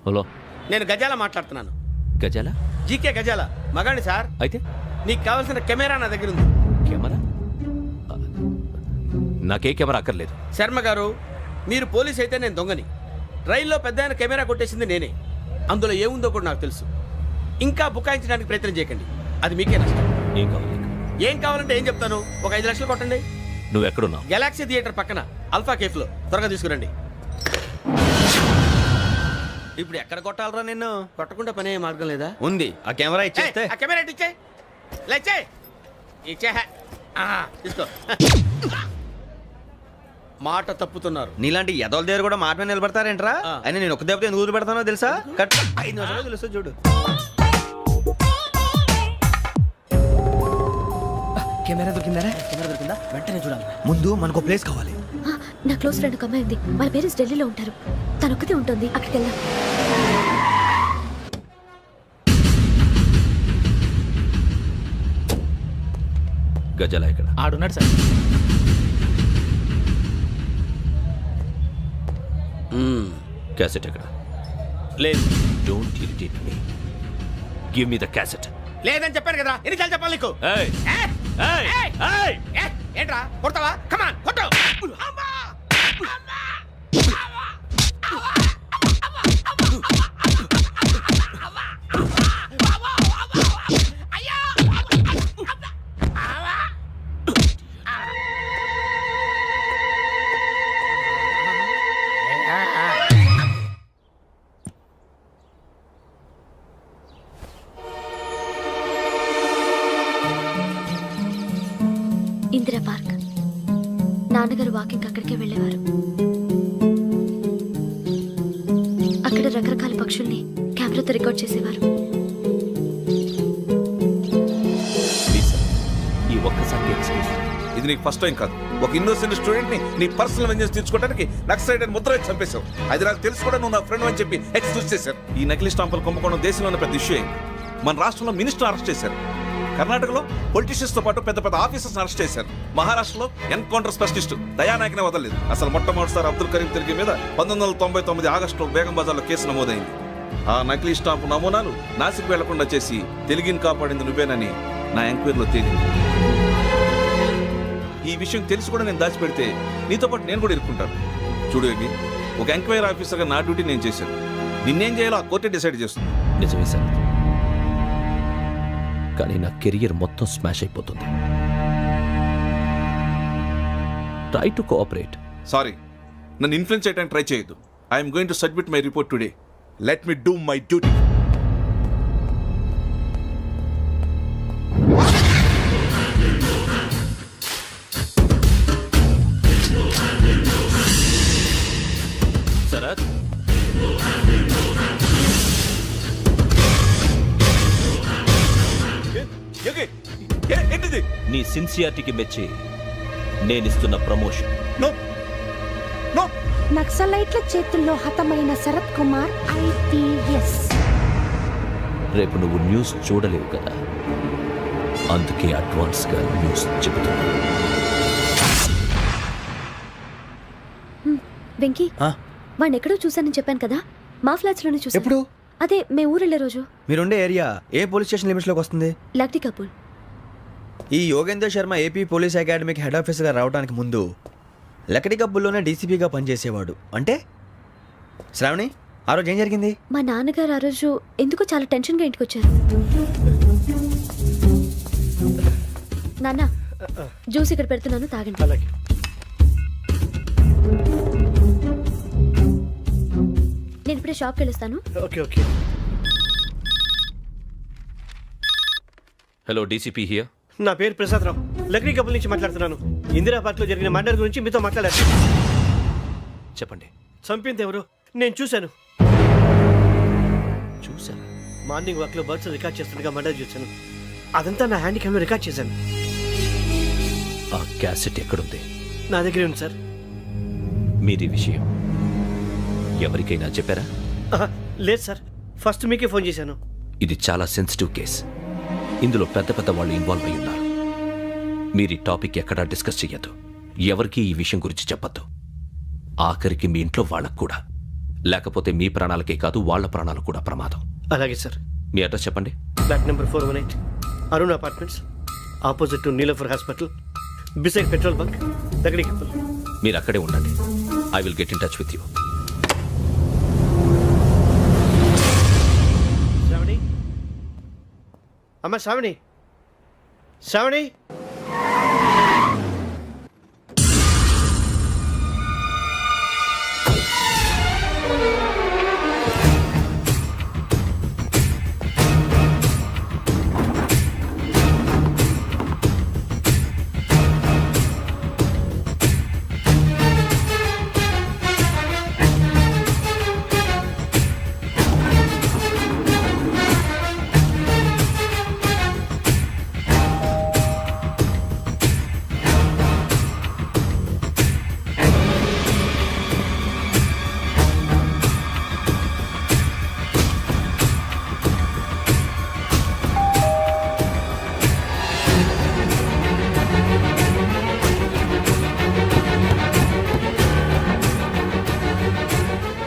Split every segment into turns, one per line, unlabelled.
Hello,
నేను గజాల మాట్లాడుతున్నాను.
గజాల?
జీకే గజాల మగాండి సార్.
అయితే
నీకు కావాల్సిన కెమెరా నా దగ్గర ఉంది.
కెమెరా? నాకే కెమెరా అక్కర్లేదు.
శర్మ గారు, మీరు పోలీస్ అయితే నేను దొంగని. రైల్లో పెద్ద ఆయన కెమెరా కొట్టేసింది నేనే. అందులో ఏముందో కూడా నాకు తెలుసు. ఇంకా బుకాయించడానికి ప్రయత్నం చేయకండి, అది మీకే నష్టం.
ఏం కావాలి నీకు?
ఏం కావాలంటే ఏం చెప్తాను, ఒక 5 లక్షలు కొట్టండి.
నువ్వు ఎక్కడున్నావు?
గెలాక్సీ థియేటర్ పక్కన అల్ఫా కేఫ్లో. త్వరగా తీసుకురండి.
ఇప్పుడు ఎక్కడ కొట్టాలరా నిన్ను?
కొట్టకుండా పనే మార్గం లేదా?
ఉంది, ఆ కెమెరా ఇచ్చేస్తే.
ఆ కెమెరా ఇచ్చే లేచే ఇచ్చే తీసుకో. మాట తప్పుతున్నారు.
నీలాంటి ఎదల దగ్గర కూడా మాట మీద నిలబడతారేంట్రా? అయినా నేను ఒక దెబ్బతో ఎందుకు పెడతానో తెలుసా? కట్ 5 నిమిషాలు తెలుసు చూడు.
కెమెరా దొరికిందా? వెంటనే చూడాలి.
ముందు మనకు ప్లేస్ కావాలి.
నా క్లోజ్ ఫ్రెండ్ ఒక అమ్మాయి ఉంది. వాళ్ళ పేరెంట్స్ ఢిల్లీలో ఉంటారు. తను ఒక్కతే ఉంటుంది. అక్కడికి వెళ్దాం.
గజాల ఇక్కడ
ఆడున్నాడు సార్.
క్యాసెట్ ఎక్కడ?
లేదు.
Don't irritate me. Give me the cassette.
లేదని చెప్పాను కదా, ఎన్నిసార్లు చెప్పాలి నీకు?
ఏయ్ ఏయ్ ఏయ్!
ఏంట్రా కొడతావా? కమాన్ కొట్టు.
ఇందిరా పార్క్. నాన్నగారు వాకింగ్ అక్కడికే వెళ్ళేవారు. అక్కడ రకరకాల పక్షుల్ని కెమెరాతో రికార్డ్ చేసేవారు.
ప్లీజ్ సార్, ఈ ఒక్కసారి ఎక్స్క్యూజ్.
ఇది నీకు ఫస్ట్ టైం కాదు. ఒక ఇన్నోసెంట్ స్టూడెంట్ ని నీ పర్సనల్ వెంజెన్స్ తీర్చుకోవడానికి నక్సలైట్ అని ముద్ర వేసి చంపేశావు. అది నాకు తెలుసు కూడా నువ్వు నా ఫ్రెండ్ అని చెప్పి ఎక్స్క్యూజ్ చేశారు. ఈ నకిలీ స్టాంపులు కుంభకోణం దేశంలో ఉన్న పెద్ద ఇష్యూ అయింది. మన రాష్ట్రంలో మినిస్టర్ అరెస్ట్ చేశారు. కర్ణాటకలో పొలిటీషియన్స్ తో పాటు పెద్ద పెద్ద ఆఫీసర్స్ అరెస్ట్ చేశారు. మహారాష్ట్రలో ఎన్కౌంటర్ స్పెషలిస్ట్ దయానాయకనే వదలలేదు. అసలు మొట్టమొదటిసారి అబ్దుల్ కరీం తిరిగి మీద 1999 ఆగస్టులో బేగం బజార్లో కేసు నమోదైంది. ఆ నకిలీ స్టాంపు నమూనాలు నాసిక్ వెళ్లకుండా చేసి తెలుగుని కాపాడింది నువ్వేనని నా ఎంక్వైరీలో తేలింది. ఈ విషయం తెలిసి కూడా నేను దాచిపెడితే నీతో పాటు నేను కూడా ఇరుక్కుంటాను. చూడు యోగి, ఒక ఎంక్వైరీ ఆఫీసర్గా నా డ్యూటీ నేను చేశాను. నిన్నేం చేయాలో ఆ కోర్టే డిసైడ్ చేస్తుంది.
నిజమే సార్, కానీ నా కెరియర్ మొత్తం స్మాష్ అయిపోతుంది. Try to cooperate.
సారీ, నన్ను ఇన్ఫ్లుయెన్స్ చేయడానికి ట్రై చేయొద్దు. I'm going to submit my report today. Let me do my duty.
Sharath,
ఏంటిది?
నీ సిన్సియారిటీకి మెచ్చి నేనిస్తున్న ప్రమోషన్.
No no.
నక్సలైట్ల చేతుల్లో హతమైన శరత్ కుమార్ IPS.
రేపు నువ్వు న్యూస్ చూడలేవు కదా, అందుకే అడ్వాన్స్ గా న్యూస్ చెబుతున్నా.
వెంకీ, వాడిని ఎక్కడో చూశానని చెప్పాను కదా, మా ఫ్లాట్స్ లోనే చూసాను.
ఎప్పుడు?
అదే మేము ఊరెళ్ళే రోజు.
మీరుండే ఏరియా ఏ పోలీస్ స్టేషన్ లిమిట్స్ లోకి వస్తుంది?
లక్టీ కపూల్.
ఈ యోగేందర్ శర్మ ఏపీ పోలీస్ అకాడమీకి హెడ్ ఆఫీసర్గా రావడానికి ముందు లకడి కబ్బుల్లోనే డీసీపీగా పనిచేసేవాడు. అంటే శ్రావణి, ఆ రోజు ఏం జరిగింది?
మా నాన్నగారు ఆ రోజు ఎందుకో చాలా టెన్షన్గా ఇంటికి వచ్చారు. నాన్న, జ్యూస్ ఇక్కడ పెడుతున్నాను, తాగండి. నేను ఇప్పుడే షాప్కి వెళ్ళొస్తాను.
Hello, DCP here.
నా పేరు ప్రసాదరావు, లక్రీ కపుల్ నుంచి మాట్లాడుతున్నాను. ఇందిరా పార్క్ లో జరిగిన మర్డర్ గురించి మీతో మాట్లాడారు.
చెప్పండి.
చంపింది ఎవరు? నేను చూశాను.
చూశాను.
మార్నింగ్ వాక్ లో బర్డ్స్ రికార్డ్ చేస్తుండగా మర్డర్ చూశాను. అదంతా నా హ్యాండ్ క్యామ్ లో రికార్డ్ చేశాను.
ఆ క్యాసెట్ ఎక్కడుంది?
నా దగ్గరే ఉంది సార్.
మీరు ఈ విషయం ఎవరికైనా చెప్పారా?
లేదు సార్, ఫస్ట్ మీకే ఫోన్ చేశాను.
ఇది చాలా సెన్సిటివ్ కేస్. ఇందులో పెద్ద పెద్ద వాళ్ళు ఇన్వాల్వ్ అయి ఉన్నారు. మీరు ఈ టాపిక్ ఎక్కడా డిస్కస్ చెయ్యొద్దు. ఎవరికి ఈ విషయం గురించి చెప్పద్దు. ఆఖరికి మీ ఇంట్లో వాళ్ళకు కూడా. లేకపోతే మీ ప్రాణాలకే కాదు వాళ్ళ ప్రాణాలు కూడా ప్రమాదం.
అలాగే సార్.
మీ అడ్రస్ చెప్పండి.
Flat number 418 Arun apartments, opposite to Niloufer hospital, beside petrol bunk, దగ్గరికి కప్పుల్.
మీరు అక్కడే ఉండండి. I will get in touch with you.
Shravani, అమ్మ శ్రావణి, శ్రావణి.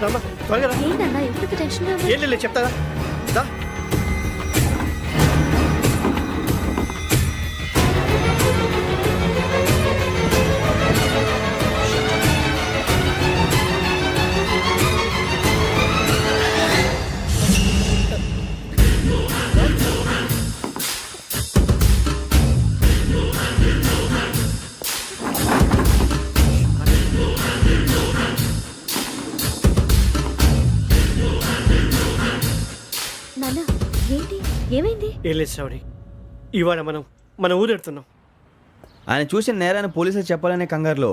రామ్మా, త్వరగా రా.
ఏంటన్నా ఎందుకు టెన్షన్
ఏం లేదు, చెప్తారా దా.
నాన్న ఏంటి ఏమైంది?
ఏం లేదు శ్రావణి, ఇవాళ మనం మన ఊరు వెళ్తున్నాం.
ఆయన చూసిన నేరాన్ని పోలీసులు చెప్పాలనే కంగారులో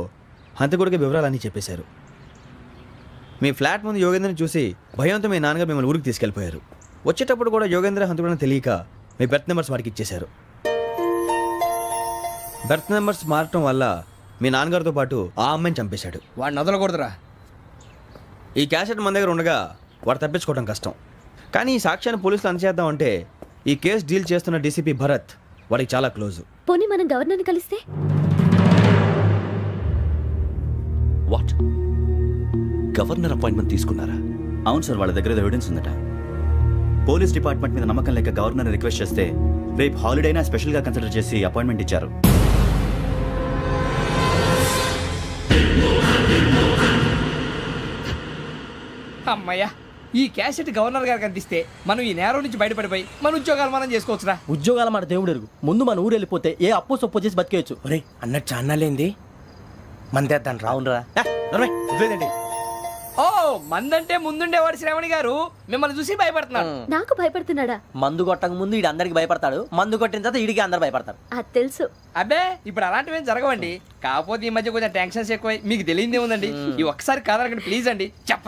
హంతకుడికి వివరాలన్నీ చెప్పేశారు. మీ ఫ్లాట్ ముందు యోగేంద్రని చూసి భయంతో మీ నాన్నగారు మిమ్మల్ని ఊరికి తీసుకెళ్ళిపోయారు. వచ్చేటప్పుడు కూడా యోగేంద్ర హంతకుడని తెలియక మీ బెర్త్ నెంబర్స్ వాడికి ఇచ్చేశారు. బెర్త్ నెంబర్స్ మారటం వల్ల మీ నాన్నగారితో పాటు ఆ అమ్మాయిని చంపేశాడు.
వాడిని వదలకూడదురా.
ఈ క్యాసెట్ మన దగ్గర ఉండగా వాడు తప్పించుకోవడం కష్టం. కానీ ఈ సాక్ష్యాన్ని పోలీసులు అందజేద్దామంటే ఈ కేసు డీల్ చేస్తున్న డీసీపీ భరత్ వాడికి చాలా క్లోజు.
పోనీ మనం గవర్నర్ని కలిస్తే?
వాట్? గవర్నర్ అపాయింట్మెంట్ తీసుకున్నారా?
అవును సార్, వాళ్ళ దగ్గర ఎవిడెన్స్ ఉందట. పోలీస్ డిపార్ట్మెంట్ మీద నమ్మకం లేక గవర్నర్ రిక్వెస్ట్ చేస్తే రేపు హాలిడేనా స్పెషల్గా కన్సిడర్ చేసి అపాయింట్మెంట్ ఇచ్చారు.
అమ్మయ్యా, ఈ క్యాసెట్ గవర్నర్ గారికి అందిస్తే మనం ఈ నేరం నుంచి బయటపడిపోయి మన ఉద్యోగాలు మనం చేసుకోవచ్చురా.
ఉద్యోగాల మాట దేవుడు ఎరుగు. ముందు మన ఊరు వెళ్ళిపోతే ఏ అప్పు సొప్పు చేసి బతికేయచ్చు.
ఒరే అన్నట్టు చాన్నాలేంది మందేద్దాను రా.
అవునరా.
వదిలేదండి.
ఓ మందంటే ముందుండేవాడు శ్రావణి గారు మిమ్మల్ని చూసి భయపడుతున్నాడు.
నాకు భయపడుతున్నాడా?
మందు కొట్టక ముందు ఈడు అందరికి భయపడతాడు, మందు కొట్టిన తర్వాత ఈడికి అందరు భయపడతారు.
అది తెలుసు.
అబ్బే ఇప్పుడు అలాంటివి ఏం జరగవండి. కాకపోతే ఈ మధ్య కొంచెం టెన్షన్స్ ఎక్కువై మీకు తెలియదే ఉందండి. ఈ ఒక్కసారి కాదనకండి ప్లీజ్ అండి. చెప్ప